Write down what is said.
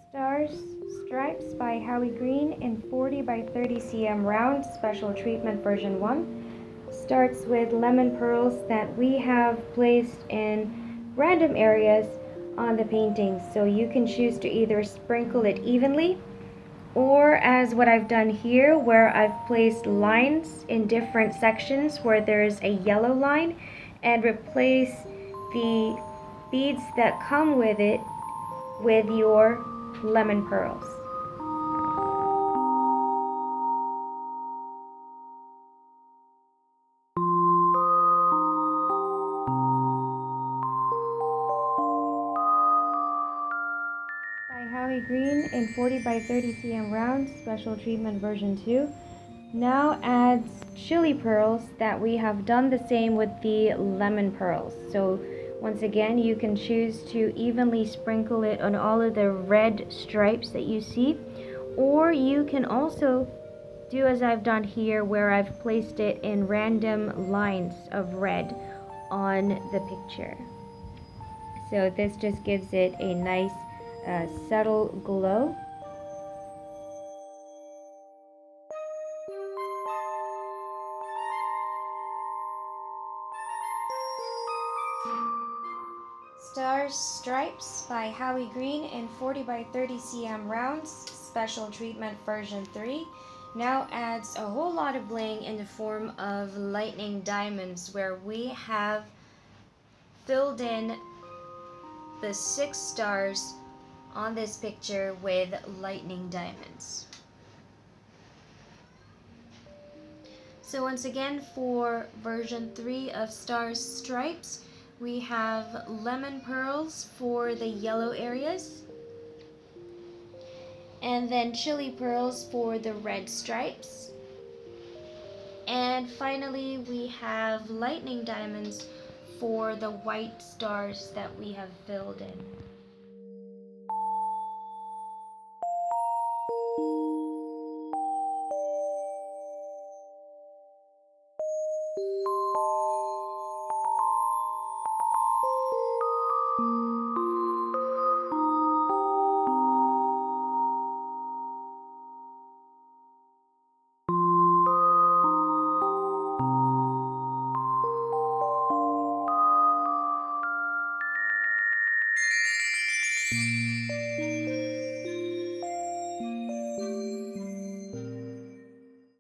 Stars Stripes by Howie Green in 40 by 30 cm round, special treatment version 1. Starts with lemon pearls that we have placed in random areas on the painting. So you can choose to either sprinkle it evenly, or as what I've done here, where I've placed lines in different sections where there's a yellow line, and replace the beads that come with it with your lemon pearls. By Howie Green in 40 by 30 cm round, special treatment version 2. Now adds chili pearls that we have done the same with the lemon pearls. So once again, you can choose to evenly sprinkle it on all of the red stripes that you see, or you can also do as I've done here, where I've placed it in random lines of red on the picture. So this just gives it a nice subtle glow. Stars Stripes by Howie Green in 40 by 30 cm rounds, special treatment version 3. Now adds a whole lot of bling in the form of lightning diamonds, where we have filled in the 6 stars on this picture with lightning diamonds. So once again, for version 3 of Stars Stripes, we have lemon pearls for the yellow areas, and then chili pearls for the red stripes, and finally we have lightning diamonds for the white stars that we have filled in.